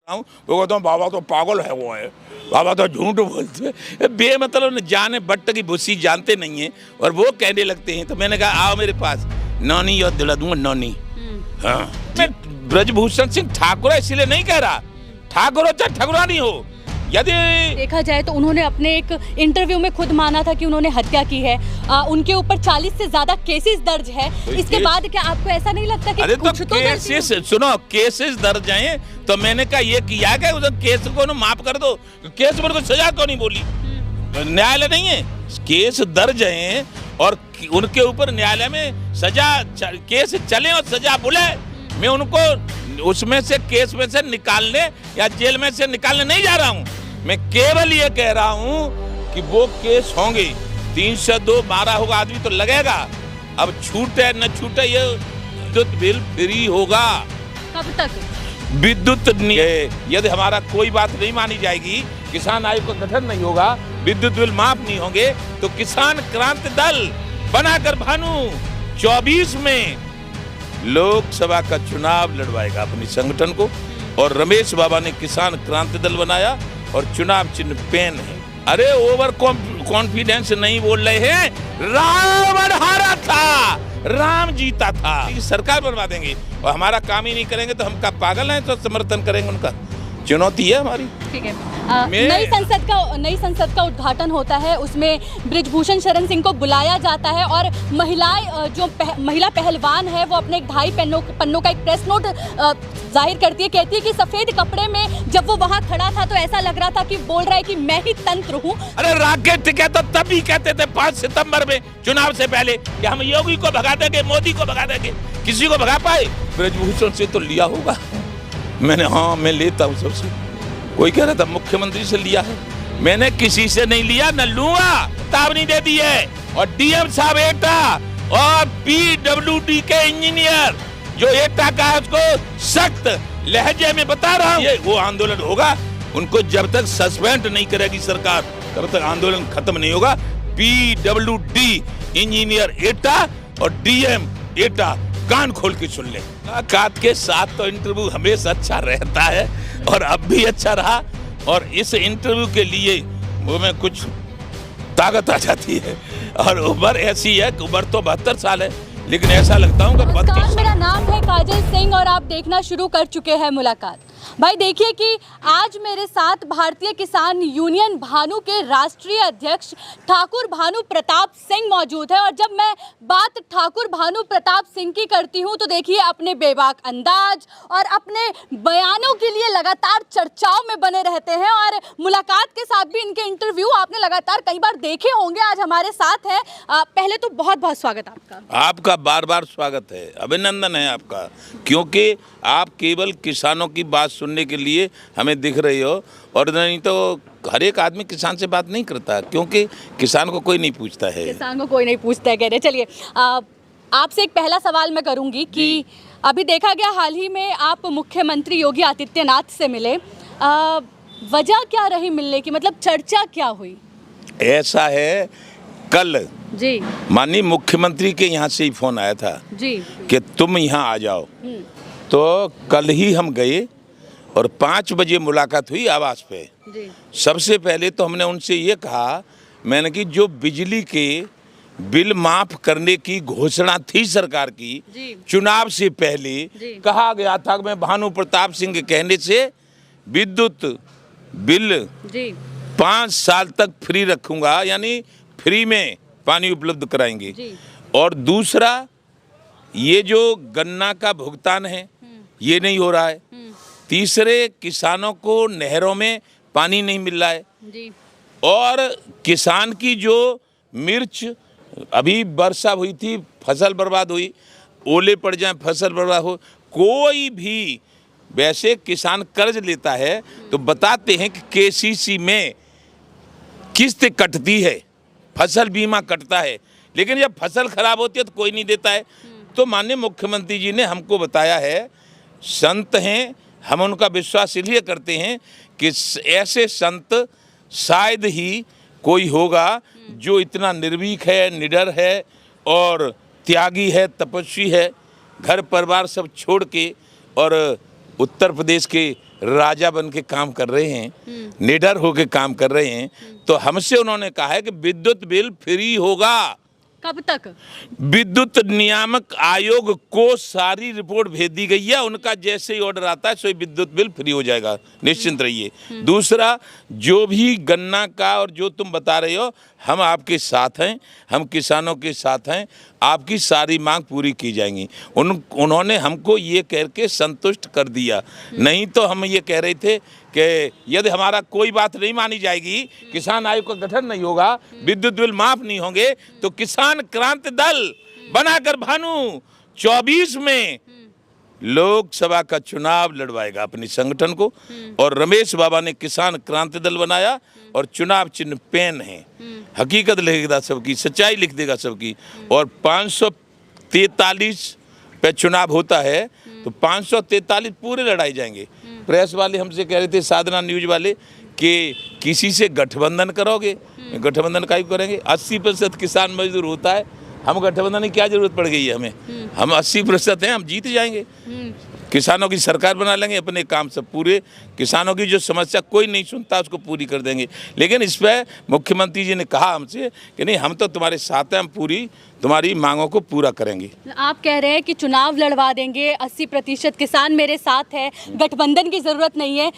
वो कहता हूँ बाबा तो पागल है, वो है बाबा तो झूठ बोलते हैं, बेमतलब न जाने बट्ट की भूसी जानते नहीं है और वो कहने लगते हैं। तो मैंने कहा आओ मेरे पास, नौनी और दिला दूंगा नौनी। हाँ, मैं ब्रजभूषण सिंह ठाकुर है इसलिए नहीं कह रहा, ठाकुर हो चाहे ठकुरानी हो। यदि देखा जाए तो उन्होंने अपने एक इंटरव्यू में खुद माना था कि उन्होंने हत्या की है। उनके ऊपर 40 से ज्यादा केसेस दर्ज है। तो इसके बाद क्या आपको ऐसा नहीं लगता कि कुछ तो केसेस, सुनो केसेस दर्ज हैं तो मैंने कहा ये किया क्या उस केस को माफ कर दो, केस पर कोई सजा क्यों नहीं बोली? न्यायालय नहीं है, केस दर्ज हैं और उनके ऊपर न्यायालय में सजा, केस चले और सजा बोले। मैं उनको उसमें से केस में से निकालने या जेल में से निकालने नहीं जा रहा हूँ, मैं केवल ये कह रहा हूँ कि वो केस होंगे। 302 मारा होगा आदमी तो लगेगा, अब छूटे न छूटे ये विद्युत बिल फ्री होगा। कब तक? विद्युत यदि हमारा कोई बात नहीं मानी जाएगी, किसान आयोग का गठन नहीं होगा, विद्युत बिल माफ नहीं होंगे, तो किसान क्रांति दल बनाकर भानु 24 में लोकसभा का चुनाव लड़वाएगा अपनी संगठन को। और रमेश बाबा ने किसान क्रांति दल बनाया और चुनाव चिन्ह पेन है। अरे ओवर कॉन्फिडेंस नहीं बोल रहे हैं, रावण हारा था, राम जीता था। सरकार बनवा देंगे और हमारा काम ही नहीं करेंगे तो हम क्या पागल हैं? तो समर्थन करेंगे उनका, चुनौती है हमारी। ठीक है। नई संसद का उद्घाटन होता है, उसमें ब्रिजभूषण शरण सिंह को बुलाया जाता है और महिलाएं जो महिला पहलवान है वो अपने 2.5 पन्नों का एक प्रेस नोट जाहिर करती है। कहती है कि सफेद कपड़े में जब वो वहां खड़ा था तो ऐसा लग रहा था कि बोल रहा है कि मैं ही तंत्र हूं। अरे राकेश टिकैत तो तभी कहते थे 5 सितंबर में चुनाव से पहले कि हम योगी को भगा देंगे, मोदी को भगा देंगे। किसी को भगा पाए? ब्रिजभूषण से तो लिया होगा मैंने, हाँ मैं लेता हूँ सबसे। कोई कह रहा था मुख्यमंत्री से लिया है, मैंने किसी से नहीं लिया, न लूंगा। चेतावनी दे दी है और डीएम साहब एटा और पीडब्ल्यूडी के इंजीनियर जो एटा का है उसको सख्त लहजे में बता रहा हूँ, ये वो आंदोलन होगा। उनको जब तक सस्पेंड नहीं करेगी सरकार तब तक आंदोलन खत्म नहीं होगा। पीडब्ल्यूडी इंजीनियर एटा और डीएम एटा कान खोल के सुन ले। मुलाकात के साथ तो इंटरव्यू हमेशा अच्छा रहता है और अब भी अच्छा रहा, और इस इंटरव्यू के लिए वो में कुछ ताकत आ जाती है। और उम्र ऐसी है, उम्र तो 72 साल है, लेकिन ऐसा लगता हूँ कि 32। मेरा नाम है काजल सिंह और आप देखना शुरू कर चुके हैं मुलाकात। भाई देखिए कि आज मेरे साथ भारतीय किसान यूनियन भानु के राष्ट्रीय अध्यक्ष ठाकुर भानु प्रताप सिंह मौजूद है। और जब मैं बात ठाकुर भानु प्रताप सिंह की करती हूं तो देखिए अपने बेबाक अंदाज और अपने बयानों के लिए लगातार चर्चाओं में बने रहते हैं। और मुलाकात के साथ भी इनके इंटरव्यू आपने लगातार कई बार देखे होंगे, आज हमारे साथ हैं। पहले तो बहुत बहुत स्वागत आपका बार बार स्वागत है, अभिनंदन है आपका, क्योंकि आप केवल किसानों की बात सुनने के लिए हमें दिख रही हो, और नहीं तो हर एक आदमी किसान से बात नहीं करता, क्योंकि किसान को कोई नहीं पूछता है। किसान को कोई नहीं पूछता है, कह रहे। चलिए आपसे एक पहला सवाल मैं करूंगी कि अभी देखा गया हाल ही में आप मुख्यमंत्री योगी आदित्यनाथ से मिले, वजह क्या रही मिलने की, मतलब चर्चा क्या हुई? ऐसा है, कल जी माननीय मुख्यमंत्री के यहाँ से ही फोन आया था जी कि तुम यहाँ आ जाओ। तो कल ही हम गए और 5 बजे मुलाकात हुई आवास पे। जी। सबसे पहले तो हमने उनसे ये कहा, मैंने कि जो बिजली के बिल माफ करने की घोषणा थी सरकार की चुनाव से पहले, कहा गया था कि मैं भानु प्रताप सिंह के कहने से विद्युत बिल 5 साल तक फ्री रखूंगा, यानी फ्री में पानी उपलब्ध कराएंगे। और दूसरा, ये जो गन्ना का भुगतान है ये नहीं हो रहा है। तीसरे, किसानों को नहरों में पानी नहीं मिल रहा है जी। और किसान की जो मिर्च, अभी वर्षा हुई थी फसल बर्बाद हुई, ओले पड़ जाए फसल बर्बाद हो, कोई भी वैसे किसान कर्ज लेता है तो बताते हैं कि केसीसी में किस्त कटती है, फसल बीमा कटता है, लेकिन जब फसल खराब होती है तो कोई नहीं देता है। तो माननीय मुख्यमंत्री जी ने हमको बताया है, संत हैं, हम उनका विश्वास इसलिए करते हैं कि ऐसे संत शायद ही कोई होगा जो इतना निर्भीक है, निडर है और त्यागी है, तपस्वी है, घर परिवार सब छोड़ के और उत्तर प्रदेश के राजा बन के काम कर रहे हैं, निडर होके काम कर रहे हैं, तो हमसे उन्होंने कहा है कि विद्युत बिल फ्री होगा। कब तक? विद्युत नियामक आयोग को सारी रिपोर्ट भेज दी गई है, उनका जैसे ही ऑर्डर आता है सो विद्युत बिल फ्री हो जाएगा, निश्चिंत रहिए। दूसरा, जो भी गन्ना का और जो तुम बता रहे हो, हम आपके साथ हैं, हम किसानों के साथ हैं, आपकी सारी मांग पूरी की जाएंगी। उन्होंने हमको ये कह के संतुष्ट कर दिया। नहीं तो हम ये कह रहे थे कि यदि हमारा कोई बात नहीं मानी जाएगी, किसान आयोग का गठन नहीं होगा, विद्युत बिल माफ नहीं होंगे, तो किसान क्रांति दल बनाकर भानु 24 में लोकसभा का चुनाव लड़वाएगा अपने संगठन को। और रमेश बाबा ने किसान क्रांति दल बनाया और चुनाव चिन्ह पेन है। हकीकत लिखेगा सबकी, सच्चाई लिख देगा सबकी। और 543 पे चुनाव होता है तो 543 पूरे लड़ाई जाएंगे। प्रेस वाले हमसे कह रहे थे, साधना न्यूज वाले, कि किसी से गठबंधन करोगे? गठबंधन का ही करेंगे। 80% किसान मजदूर होता है, हम गठबंधन की क्या जरूरत पड़ गई है हमें? हम 80% हैं, हम जीत जाएंगे। किसानों की सरकार बना लेंगे, अपने काम सब पूरे, किसानों की जो समस्या कोई नहीं सुनता उसको पूरी कर देंगे। लेकिन इस पर मुख्यमंत्री जी ने कहा हमसे कि नहीं, हम तो तुम्हारे साथ हैं, हम पूरी तुम्हारी मांगों को पूरा करेंगे। आप कह रहे हैं कि चुनाव लड़वा देंगे, 80% किसान मेरे साथ है, गठबंधन की जरूरत नहीं है।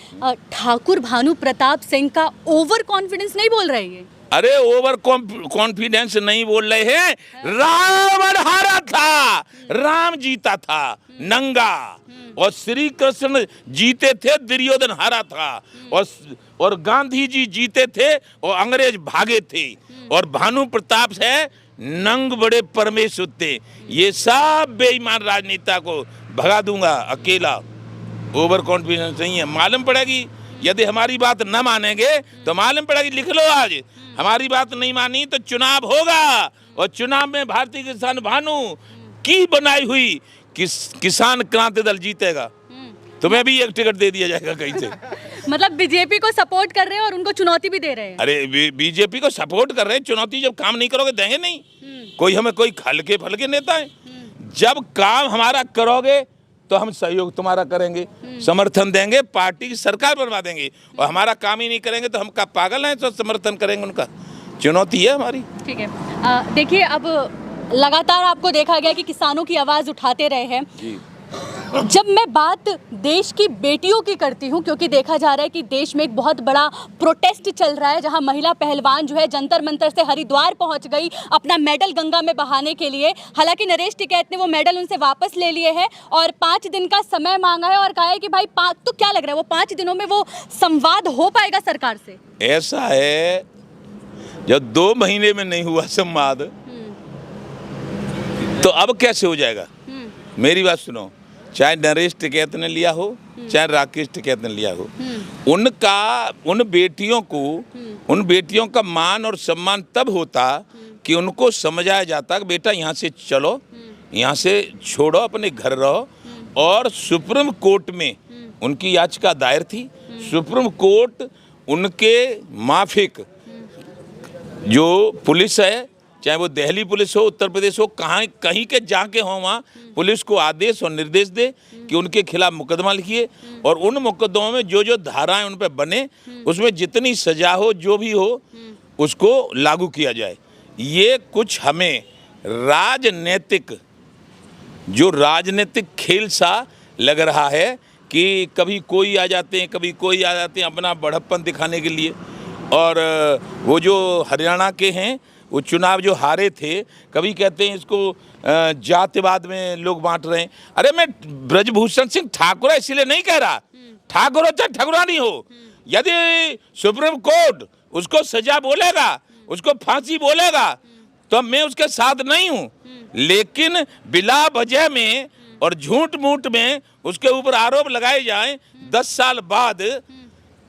ठाकुर भानु प्रताप सिंह का ओवर कॉन्फिडेंस नहीं बोल रहे हैं? अरे ओवर कॉन्फिडेंस नहीं बोल रहे हैं, रावण हारा था, राम जीता था नंगा, और श्री कृष्ण जीते थे, दुर्योधन हारा था, और गांधी जी जीते थे और अंग्रेज भागे थे, और भानु प्रताप है नंग बड़े परमेश्वर थे। ये सब बेईमान राजनेता को भगा दूंगा अकेला। ओवर कॉन्फिडेंस नहीं है, मालूम पड़ेगी। यदि हमारी बात न मानेंगे तो मालूम पड़ेगी, लिख लो आज, हमारी बात नहीं मानी तो चुनाव होगा, और चुनाव में भारतीय किसान भानु की बनाई हुई किसान क्रांति दल जीतेगा। तुम्हें भी एक टिकट दे दिया जाएगा कहीं से। मतलब बीजेपी को सपोर्ट कर रहे हैं और उनको चुनौती भी दे रहे हैं? अरे बीजेपी को सपोर्ट कर रहे हैं, चुनौती जब काम नहीं करोगे देंगे नहीं। कोई हमें कोई हल्के फलके नेता है? जब काम हमारा करोगे तो हम सहयोग तुम्हारा करेंगे, समर्थन देंगे, पार्टी की सरकार बनवा देंगे। और हमारा काम ही नहीं करेंगे तो हम क्या पागल हैं तो समर्थन करेंगे उनका? चुनौती है हमारी। ठीक है, देखिए अब लगातार आपको देखा गया कि किसानों की आवाज़ उठाते रहे हैं। जब मैं बात देश की बेटियों की करती हूँ, क्योंकि देखा जा रहा है कि देश में एक बहुत बड़ा प्रोटेस्ट चल रहा है, जहाँ महिला पहलवान जो है जंतर मंतर से हरिद्वार पहुँच गई अपना मेडल गंगा में बहाने के लिए। हालांकि नरेश टिकैत ने वो मेडल उनसे वापस ले लिए है और 5 दिन का समय मांगा है और कहा है कि भाई तो क्या लग रहा है वो 5 दिनों में वो संवाद हो पाएगा सरकार से? ऐसा है, जब 2 महीने में नहीं हुआ संवाद तो अब कैसे हो जाएगा? मेरी बात सुनो, चाहे नरेश टिकैत ने लिया हो, चाहे राकेश टिकैत ने लिया हो, उन बेटियों का मान और सम्मान तब होता कि उनको समझाया जाता कि बेटा यहाँ से चलो, यहाँ से छोड़ो, अपने घर रहो। और सुप्रीम कोर्ट में उनकी याचिका दायर थी, सुप्रीम कोर्ट उनके माफिक जो पुलिस है, चाहे वो दिल्ली पुलिस हो, उत्तर प्रदेश हो, कहीं के जाके हों, वहाँ पुलिस को आदेश और निर्देश दे कि उनके खिलाफ मुकदमा लिखिए, और उन मुकदमों में जो जो धाराएं उन पर बने उसमें जितनी सजा हो, जो भी हो, उसको लागू किया जाए। ये कुछ हमें राजनीतिक खेल सा लग रहा है कि कभी कोई आ जाते हैं, कभी कोई आ जाते हैं अपना बढ़प्पन दिखाने के लिए। और वो जो हरियाणा के हैं, वो चुनाव जो हारे थे, कभी कहते हैं इसको जातिवाद में लोग बांट रहे हैं। अरे मैं ब्रजभूषण सिंह ठाकुर इसलिए नहीं कह रहा, ठाकुर हो चाहे ठकुरानी हो, यदि सुप्रीम कोर्ट उसको सजा बोलेगा, उसको फांसी बोलेगा, तो मैं उसके साथ नहीं हूँ। लेकिन बिला वजह में और झूठ मूठ में उसके ऊपर आरोप लगाए जाएं 10 साल बाद,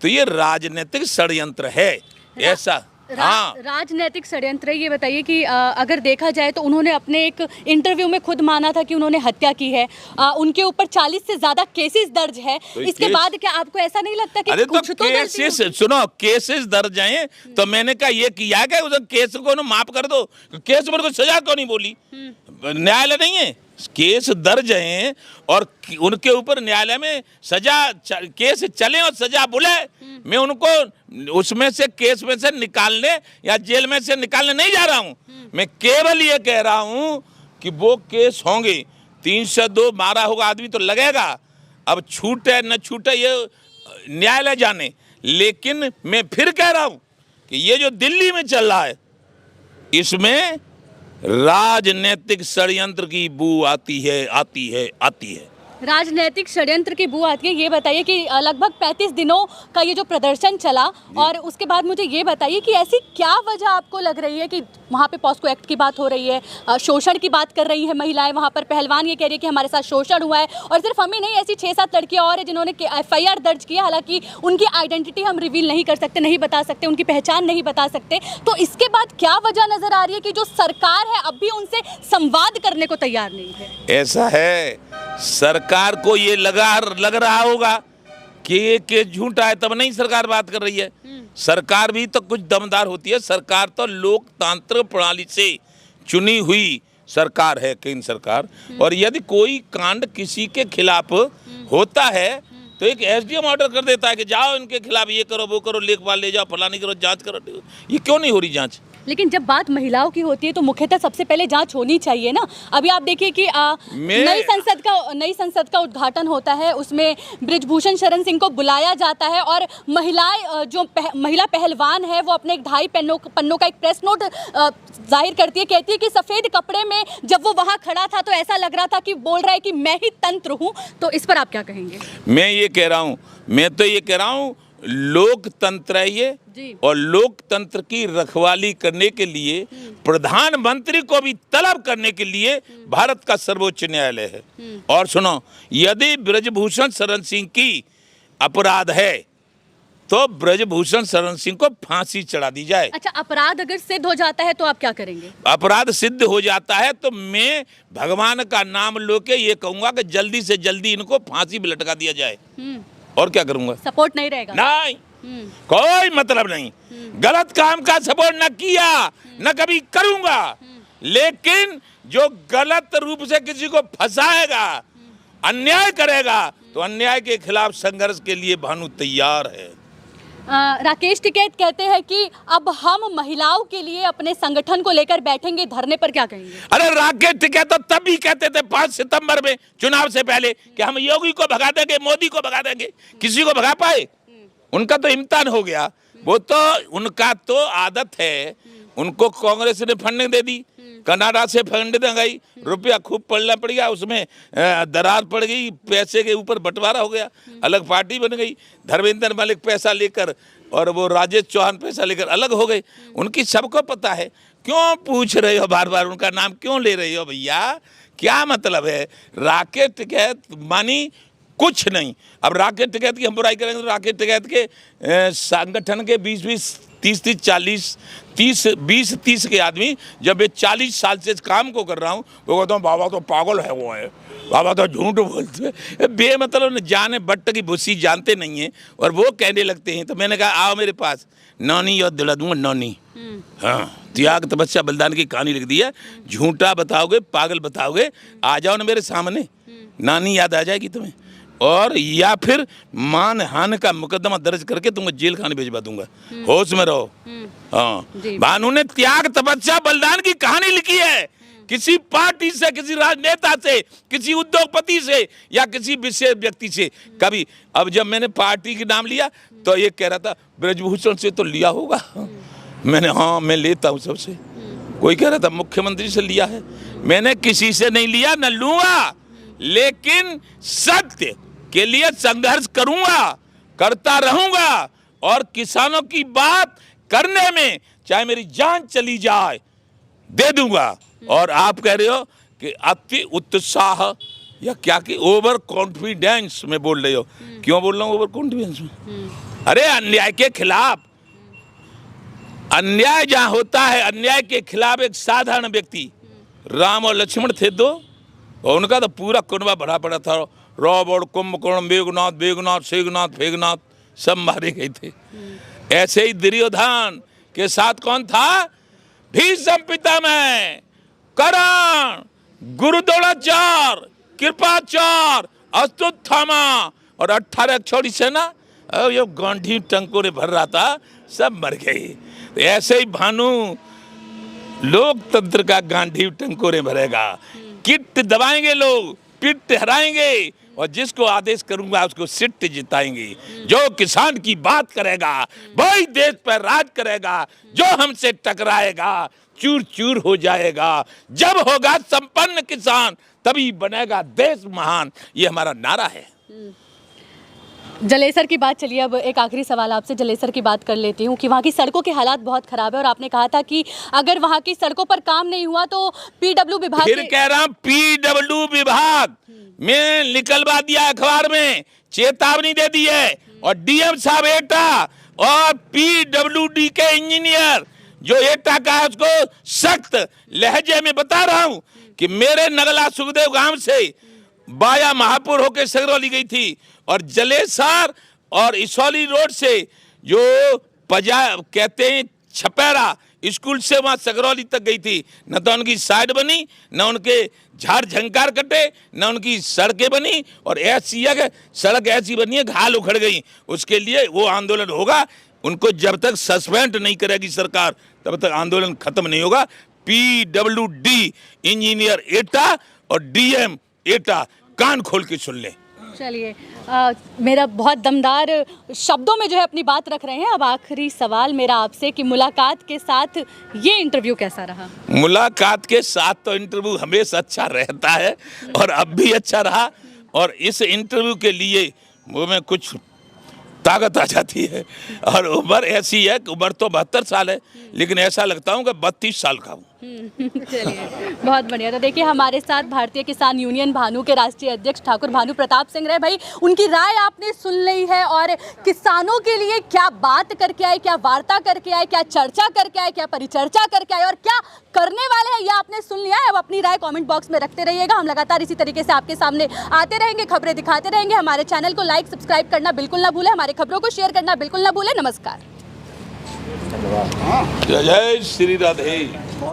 तो ये राजनीतिक षड्यंत्र है। ऐसा हाँ, राजनीतिक षड्यंत्र। ये बताइए कि अगर देखा जाए तो उन्होंने अपने एक इंटरव्यू में खुद माना था कि उन्होंने हत्या की है, उनके ऊपर 40 से ज्यादा केसेस दर्ज है। तो इसके बाद क्या आपको ऐसा नहीं लगता कि कुछ तो केसेस, सुनो, केसेस दर्ज हैं तो मैंने कहा ये किया क्या, उस केस को ना माफ कर दो। केस पर कोई सजा क्यों नहीं बोली? न्यायालय नहीं है, केस दर्ज हैं और उनके ऊपर न्यायालय में केस चले और सजा बुले, मैं उनको उसमें से केस में से निकालने या जेल में से निकालने नहीं जा रहा हूं। मैं केवल ये कह रहा हूं कि वो केस होंगे, 302 मारा होगा आदमी तो लगेगा, अब छूटे न छूटे ये न्यायालय जाने। लेकिन मैं फिर कह रहा हूं कि ये जो दिल्ली में चल रहा है इसमें राजनीतिक षड्यंत्र की बू आती है। राजनीतिक षड्यंत्र की बू आती है। ये बताइए कि लगभग 35 दिनों का ये जो प्रदर्शन चला और उसके बाद मुझे ये बताइए कि ऐसी क्या वजह आपको लग रही है कि वहाँ पे पॉस्को एक्ट की बात हो रही है, शोषण की बात कर रही है महिलाएं, वहाँ पर पहलवान ये कह रही है कि हमारे साथ शोषण हुआ है, और सिर्फ हमें नहीं ऐसी 6-7 लड़कियाँ और है जिन्होंने FIR दर्ज किया, हालांकि उनकी आइडेंटिटी हम रिवील नहीं कर सकते, नहीं बता सकते, उनकी पहचान नहीं बता सकते। तो इसके बाद क्या वजह नजर आ रही है कि जो सरकार है अब भी उनसे संवाद करने को तैयार नहीं है? ऐसा है, सरकार को ये लग रहा होगा कि झूठा है तब नहीं सरकार बात कर रही है। सरकार भी तो कुछ दमदार होती है। सरकार तो लोकतांत्रिक प्रणाली से चुनी हुई सरकार है, केंद्र सरकार। और यदि कोई कांड किसी के खिलाफ होता है तो एक SDM ऑर्डर कर देता है कि जाओ इनके खिलाफ ये करो, वो करो, लेखपाल ले जाओ, फलानी करो, जांच करो। ये क्यों नहीं हो रही जांच? लेकिन जब बात महिलाओं की होती है तो मुख्यतः सबसे पहले जांच होनी चाहिए ना। अभी आप देखिए कि नई संसद का उद्घाटन होता है, उसमें बृजभूषण शरण सिंह को बुलाया जाता है और महिलाएं जो महिला पहलवान है वो अपने 2.5 पन्नों का एक प्रेस नोट जाहिर करती है, कहती है कि सफ़ेद कपड़े में जब वो वहाँ खड़ा था तो ऐसा लग रहा था कि बोल रहा है कि मैं ही तंत्र हूँ। तो इस पर आप क्या कहेंगे? मैं तो ये कह रहा हूँ लोकतंत्र है ये, और लोकतंत्र की रखवाली करने के लिए प्रधानमंत्री को भी तलब करने के लिए भारत का सर्वोच्च न्यायालय है। और सुनो, यदि बृजभूषण शरण सिंह की अपराध है तो बृजभूषण शरण सिंह को फांसी चढ़ा दी जाए। अच्छा, अपराध अगर सिद्ध हो जाता है तो आप क्या करेंगे? अपराध सिद्ध हो जाता है तो मैं भगवान का नाम लेके ये कहूंगा कि जल्दी से जल्दी इनको फांसी में लटका दिया जाए। और क्या करूंगा? सपोर्ट नहीं रहेगा? नहीं, कोई मतलब नहीं। गलत काम का सपोर्ट न किया, न कभी करूंगा। लेकिन जो गलत रूप से किसी को फंसाएगा, अन्याय करेगा, तो अन्याय के खिलाफ संघर्ष के लिए भानु तैयार है। राकेश टिकैत कहते हैं कि अब हम महिलाओं के लिए अपने संगठन को लेकर बैठेंगे धरने पर, क्या कहेंगे? अरे राकेश टिकैत तो तब भी कहते थे 5 सितंबर में चुनाव से पहले कि हम योगी को भगा देंगे, मोदी को भगा देंगे। किसी को भगा पाए? उनका तो इम्तिहान हो गया। वो तो उनका तो आदत है, उनको कांग्रेस ने फंडिंग दे दी, कनाडा से फंडिंग गई, रुपया खूब पड़ना पड़ गया, उसमें दरार पड़ गई, पैसे के ऊपर बंटवारा हो गया, अलग पार्टी बन गई। धर्मेंद्र मलिक पैसा लेकर और वो राजेश चौहान पैसा लेकर अलग हो गए। उनकी सबको पता है। क्यों पूछ रहे हो बार बार उनका नाम क्यों ले रहे हो भैया? क्या मतलब है? राकेश टिकैत मानी कुछ नहीं। अब राकेश टिकैत की हम बुराई करेंगे तो राकेश टिकैत के संगठन के 20-20, 30-30, 20-30 के आदमी, जब ये 40 साल से इस काम को कर रहा हूँ, वो कहता हूँ बाबा तो पागल है, वो है बाबा तो झूठ बोलते, बेमतलब जाने बट्ट की भूसी जानते नहीं है और वो कहने लगते हैं। तो मैंने कहा आओ मेरे पास, नौनी और दिला दूंगा नौनी। हाँ, त्याग तपस्या बलिदान की कहानी लिख दी है। झूठा बताओगे, पागल बताओगे, आ जाओ ना मेरे सामने, नानी याद आ जाएगी तुम्हें। और या फिर मानहानि का मुकदमा दर्ज करके तुमको जेल खाने भेजवा दूंगा। होश में रहो। हाँ, भानु ने त्याग तपस्या बलिदान की कहानी लिखी है। किसी पार्टी से, किसी राजनेता से, किसी उद्योगपति से या किसी विशेष व्यक्ति से कभी। अब जब मैंने पार्टी के नाम लिया तो ये कह रहा था बृजभूषण से तो लिया होगा। मैंने हाँ मैं लेता हूँ सबसे। कोई कह रहा था मुख्यमंत्री से लिया है। मैंने किसी से नहीं लिया, न लूंगा, लेकिन सत्य के लिए संघर्ष करूंगा, करता रहूंगा और किसानों की बात करने में चाहे मेरी जान चली जाए दे दूंगा। और आप कह रहे हो कि अति उत्साह या क्या कि ओवर कॉन्फिडेंस में बोल रहे हो। क्यों बोल रहा हूँ ओवर कॉन्फिडेंस में? अरे अन्याय के खिलाफ, अन्याय जहां होता है, अन्याय के खिलाफ एक साधारण व्यक्ति, राम और लक्ष्मण थे दो, और उनका तो पूरा कुनबा भरा पड़ा था। रॉबर्ट, कुंभकर्ण, मेघनाथ, शेघनाथ, फेघनाथ सब मारे गए थे। ऐसे ही दुर्योधन के साथ कौन था? भीष्म पितामह, कर्ण, गुरुद्रोणाचार्य, कृपाचार्य, अस्तुत्थामा और 18 छोड़ी सेना, ये गांधी टंकों ने भर रहा था, सब मर गए। तो ऐसे ही भानु लोकतंत्र का गांधी टंकों ने भरेगा। किट दबाएंगे लोग, पिट हराएंगे और जिसको आदेश करूंगा उसको सिट जिताएंगे। जो किसान की बात करेगा वही देश पर राज करेगा, जो हमसे टकराएगा चूर चूर हो जाएगा। जब होगा संपन्न किसान तभी बनेगा देश महान, ये हमारा नारा है। जलेसर की बात चलिए, अब एक आखिरी सवाल आपसे जलेसर की बात कर लेती हूँ कि वहाँ की सड़कों के हालात बहुत ख़राब है और आपने कहा था कि अगर वहाँ की सड़कों पर काम नहीं हुआ तो पीडब्ल्यू विभाग, फिर कह रहा हूँ पीडब्ल्यू विभाग में निकलवा दिया, अखबार में चेतावनी दे दी है। और डीएम साहब एटा और पीडब्ल्यूडी के इंजीनियर जो एटा का है उसको सख्त लहजे में बता रहा हूँ कि मेरे नगला सुखदेव गांव से बाया महापुर होके सगरौली गई थी और जलेसर और इसौली रोड से जो कहते हैं छपेरा स्कूल से वहाँ सगरौली तक गई थी। न तो उनकी साइड बनी, न उनके झाड़ झंकार कटे, न उनकी सड़कें बनी और ऐसी सड़क ऐसी बनी है घाल उखड़ गई। उसके लिए वो आंदोलन होगा, उनको जब तक सस्पेंड नहीं करेगी सरकार तब तक आंदोलन खत्म नहीं होगा। पीडब्ल्यूडी इंजीनियर एटा और डीएम एटा कान खोल के सुन लें। चलिए, मेरा बहुत दमदार शब्दों में जो है अपनी बात रख रहे हैं। अब आखिरी सवाल मेरा आपसे कि मुलाकात के साथ ये इंटरव्यू कैसा रहा? मुलाकात के साथ तो इंटरव्यू हमेशा अच्छा रहता है और अब भी अच्छा रहा। और इस इंटरव्यू के लिए वो में कुछ ताकत आ जाती है। और उम्र ऐसी है कि उम्र तो 72 साल है लेकिन ऐसा लगता हूँ कि 32 साल का हूँ। चलिए, बहुत बढ़िया। तो देखिए, हमारे साथ भारतीय किसान यूनियन भानु के राष्ट्रीय अध्यक्ष ठाकुर भानु प्रताप सिंह रहे। भाई, उनकी राय आपने सुन ली है और किसानों के लिए क्या बात करके आए, क्या वार्ता करके आए, क्या चर्चा करके आए, क्या परिचर्चा करके आए और क्या करने वाले हैं, ये आपने सुन लिया है। अब अपनी राय कमेंट बॉक्स में रखते रहिएगा। हम लगातार इसी तरीके से आपके सामने आते रहेंगे, खबरें दिखाते रहेंगे। हमारे चैनल को लाइक सब्सक्राइब करना बिल्कुल ना भूलें, हमारे खबरों को शेयर करना बिल्कुल ना भूलें। नमस्कार। जय श्री राधे।